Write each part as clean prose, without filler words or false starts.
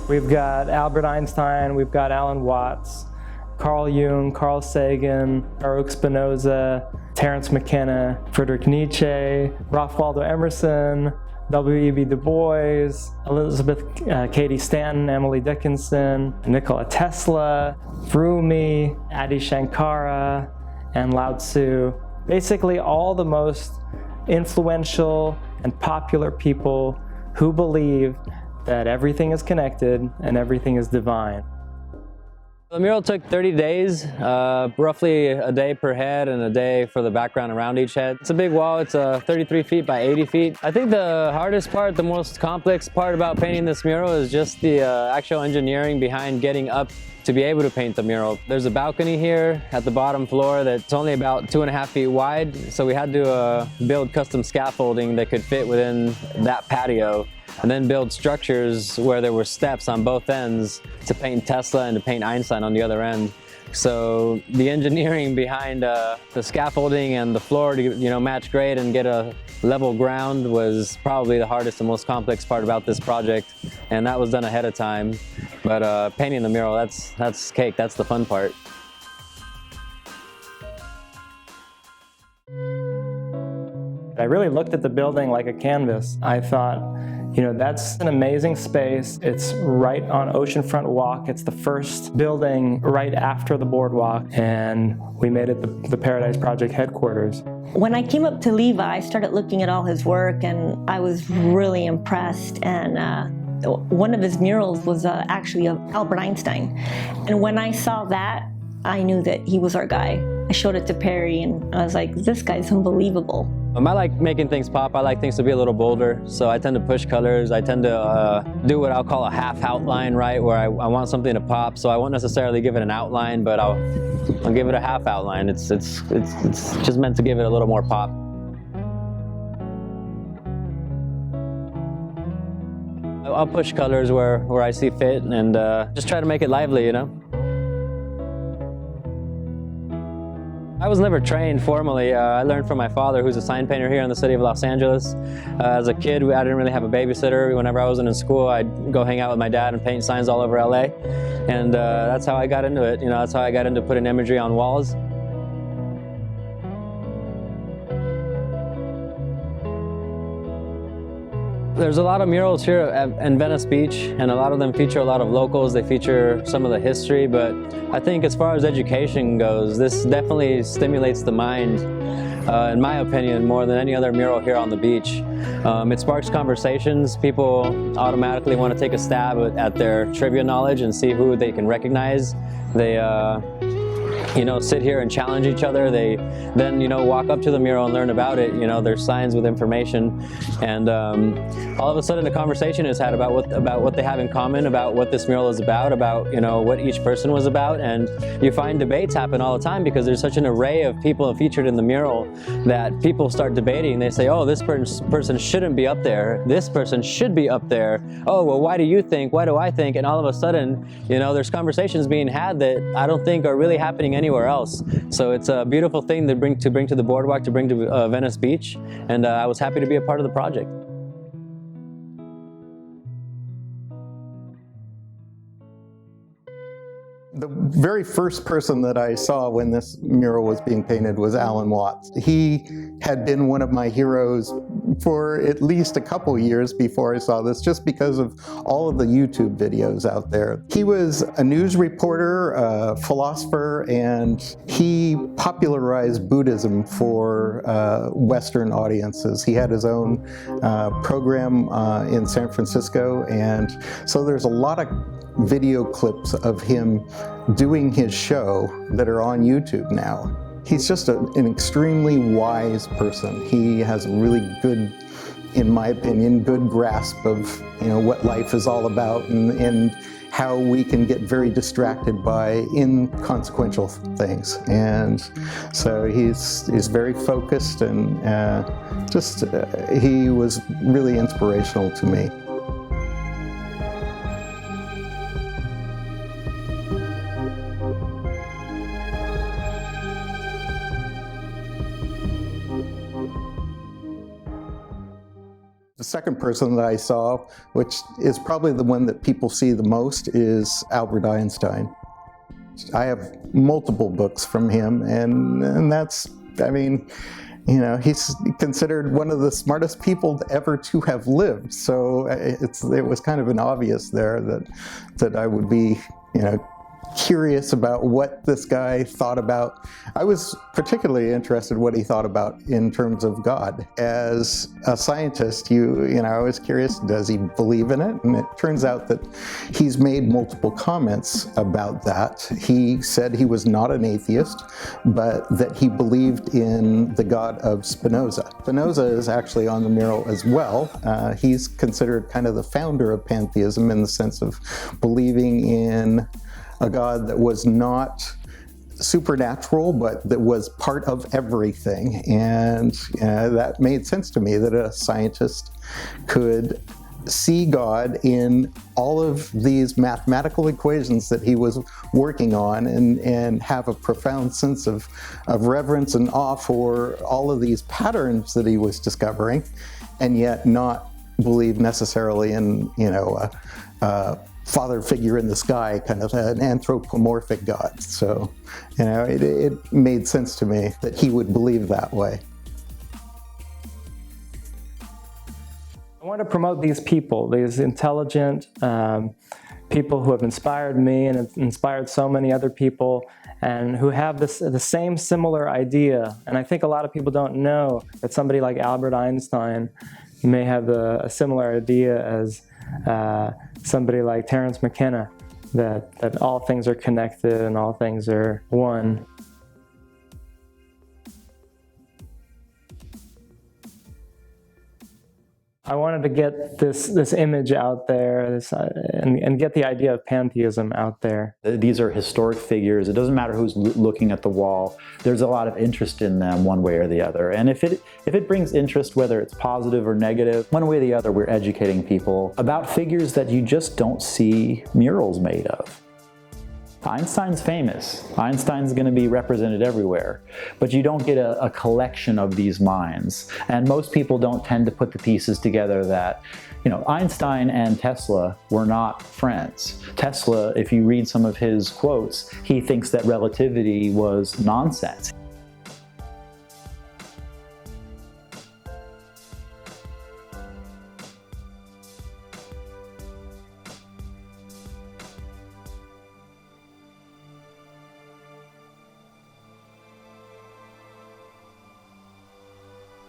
We've got Albert Einstein, we've got Alan Watts, Carl Jung, Carl Sagan, Baruch Spinoza, Terence McKenna, Friedrich Nietzsche, Ralph Waldo Emerson, W.E.B. Du Bois, Elizabeth Cady Stanton, Emily Dickinson, Nikola Tesla, Rumi, Adi Shankara, and Lao Tzu. Basically all the most influential and popular people who believe that everything is connected and everything is divine. The mural took 30 days, roughly a day per head and a day for the background around each head. It's a big wall, it's 33 feet by 80 feet. I think the hardest part, the most complex part about painting this mural is just the actual engineering behind getting up to be able to paint the mural. There's a balcony here at the bottom floor that's only about 2.5 feet wide, so we had to build custom scaffolding that could fit within that patio, and then build structures where there were steps on both ends to paint Tesla and to paint Einstein on the other end. So the engineering behind the scaffolding and the floor to match grade and get a level ground was probably the hardest and most complex part about this project, and that was done ahead of time. But painting the mural, that's cake, that's the fun part. I really looked at the building like a canvas. I thought, that's an amazing space. It's right on Oceanfront Walk. It's the first building right after the boardwalk, and we made it the Paradise Project headquarters. When I came up to LEVI, I started looking at all his work, and I was really impressed. And one of his murals was actually of Albert Einstein. And when I saw that, I knew that he was our guy. I showed it to Perry, and I was like, this guy's unbelievable. I like making things pop. I like things to be a little bolder, so I tend to push colors. I tend to do what I'll call a half outline, right, where I want something to pop, so I won't necessarily give it an outline, but I'll give it a half outline. It's just meant to give it a little more pop. I'll push colors where I see fit, and just try to make it lively, I was never trained formally. I learned from my father, who's a sign painter here in the city of Los Angeles. As a kid, I didn't really have a babysitter. Whenever I wasn't in school, I'd go hang out with my dad and paint signs all over LA. And that's how I got into it. That's how I got into putting imagery on walls. There's a lot of murals here in Venice Beach, and a lot of them feature a lot of locals. They feature some of the history, but I think as far as education goes, this definitely stimulates the mind, in my opinion, more than any other mural here on the beach. It sparks conversations. People automatically want to take a stab at their trivia knowledge and see who they can recognize. They sit here and challenge each other. They then, walk up to the mural and learn about it. There's signs with information, and all of a sudden a conversation is had about what they have in common, about what this mural is about what each person was about. And you find debates happen all the time because there's such an array of people featured in the mural that people start debating. They say, oh, this person shouldn't be up there. This person should be up there. Oh, well, why do you think? Why do I think? And all of a sudden, there's conversations being had that I don't think are really happening anywhere else. So it's a beautiful thing to bring to the boardwalk, to bring to Venice Beach, and I was happy to be a part of the project. The very first person that I saw when this mural was being painted was Alan Watts. He had been one of my heroes for at least a couple years before I saw this, just because of all of the YouTube videos out there. He was a news reporter, a philosopher, and he popularized Buddhism for Western audiences. He had his own program in San Francisco, and so there's a lot of video clips of him doing his show that are on YouTube now. He's just an extremely wise person. He has a really good, in my opinion, good grasp of what life is all about, and how we can get very distracted by inconsequential things. And so he's very focused, and he was really inspirational to me. The second person that I saw, which is probably the one that people see the most, is Albert Einstein. I have multiple books from him, and that's, I mean, you know, he's considered one of the smartest people ever to have lived. So it was kind of an obvious there that I would be, you know, curious about what this guy thought about. I was particularly interested what he thought about in terms of God. As a scientist, you know, I was curious, does he believe in it? And it turns out that he's made multiple comments about that. He said he was not an atheist, but that he believed in the God of Spinoza. Spinoza is actually on the mural as well. He's considered kind of the founder of pantheism in the sense of believing in a God that was not supernatural, but that was part of everything. And that made sense to me, that a scientist could see God in all of these mathematical equations that he was working on, and have a profound sense of reverence and awe for all of these patterns that he was discovering, and yet not believe necessarily in, you know, father figure in the sky, kind of an anthropomorphic God. So, you know, it made sense to me that he would believe that way. I want to promote these people, these intelligent people who have inspired me and inspired so many other people, and who have the same similar idea. And I think a lot of people don't know that somebody like Albert Einstein may have a similar idea as somebody like Terence McKenna, that all things are connected and all things are one. I wanted to get this image out there, and get the idea of pantheism out there. These are historic figures. It doesn't matter who's looking at the wall. There's a lot of interest in them one way or the other. And if it brings interest, whether it's positive or negative, one way or the other, we're educating people about figures that you just don't see murals made of. Einstein's famous. Einstein's going to be represented everywhere, but you don't get a collection of these minds. And most people don't tend to put the pieces together that, you know, Einstein and Tesla were not friends. Tesla, if you read some of his quotes, he thinks that relativity was nonsense.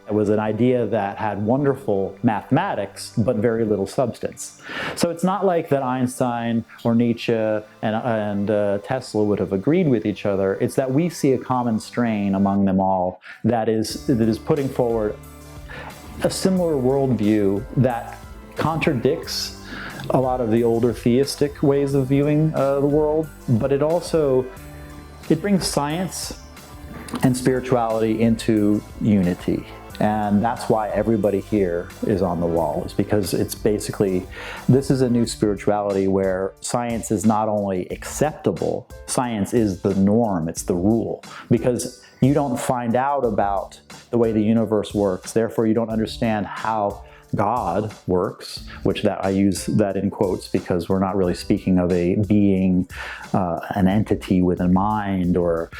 It was an idea that had wonderful mathematics, but very little substance. So it's not like that Einstein or Nietzsche and Tesla would have agreed with each other. It's that we see a common strain among them all that is putting forward a similar worldview that contradicts a lot of the older theistic ways of viewing the world, but it brings science and spirituality into unity. And that's why everybody here is on the wall, is because it's basically, this is a new spirituality where science is not only acceptable, science is the norm, it's the rule. Because you don't find out about the way the universe works, therefore you don't understand how God works, which I use that in quotes because we're not really speaking of a being, an entity with a mind, or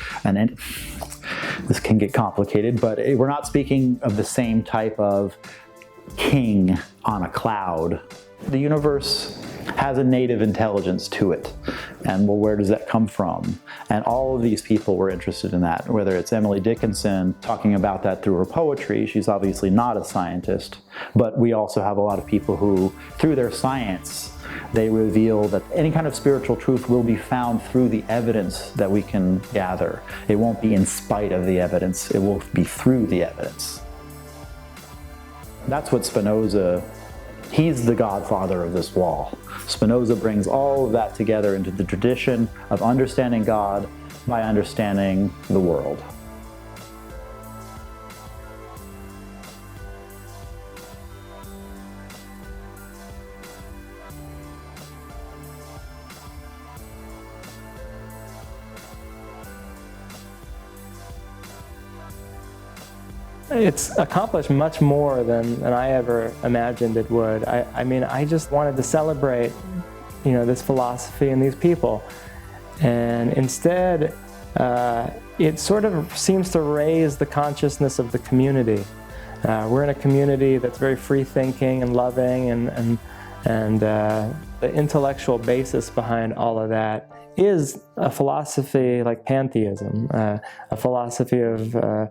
this can get complicated, but we're not speaking of the same type of king on a cloud. The universe has a native intelligence to it. And well, where does that come from? And all of these people were interested in that, whether it's Emily Dickinson talking about that through her poetry. She's obviously not a scientist, but we also have a lot of people who, through their science, they reveal that any kind of spiritual truth will be found through the evidence that we can gather. It won't be in spite of the evidence, it will be through the evidence. That's what Spinoza, he's the godfather of this wall. Spinoza brings all of that together into the tradition of understanding God by understanding the world. it's accomplished much more than I ever imagined it would. I mean, I just wanted to celebrate, you know, this philosophy and these people. And instead, it sort of seems to raise the consciousness of the community. We're in a community that's very free-thinking and loving, and the intellectual basis behind all of that is a philosophy like pantheism, a philosophy of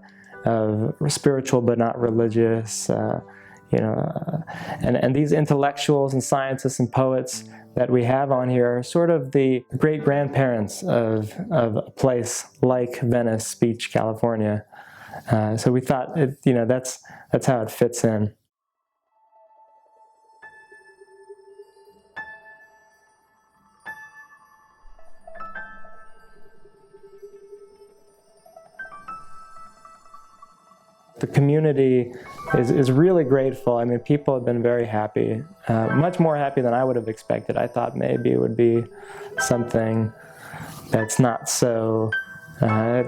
spiritual but not religious, you know, and these intellectuals and scientists and poets that we have on here are sort of the great-grandparents of a place like Venice Beach, California. So we thought, you know, that's how it fits in. The community is really grateful. I mean, people have been very happy, much more happy than I would have expected. I thought maybe it would be something that's not so,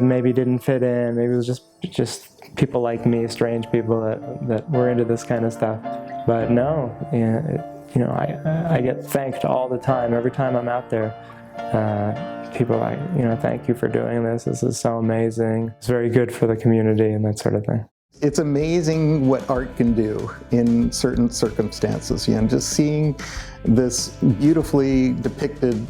maybe didn't fit in. Maybe it was just people like me, strange people that were into this kind of stuff. But no, you know, I get thanked all the time. Every time I'm out there, people are like, you know, thank you for doing this. This is so amazing. It's very good for the community and that sort of thing. It's amazing what art can do in certain circumstances. You know, just seeing this beautifully depicted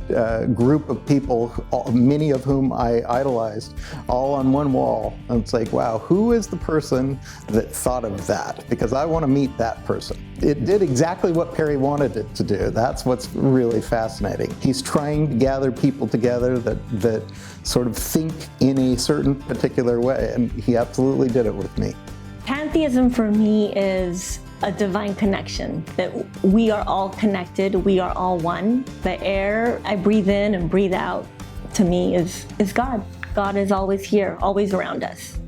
group of people, many of whom I idolized, all on one wall. And it's like, wow, who is the person that thought of that? Because I want to meet that person. It did exactly what Perry wanted it to do. That's what's really fascinating. He's trying to gather people together that sort of think in a certain particular way, and he absolutely did it with me. Pantheism for me is a divine connection, that we are all connected, we are all one. The air I breathe in and breathe out, to me, is God. God is always here, always around us.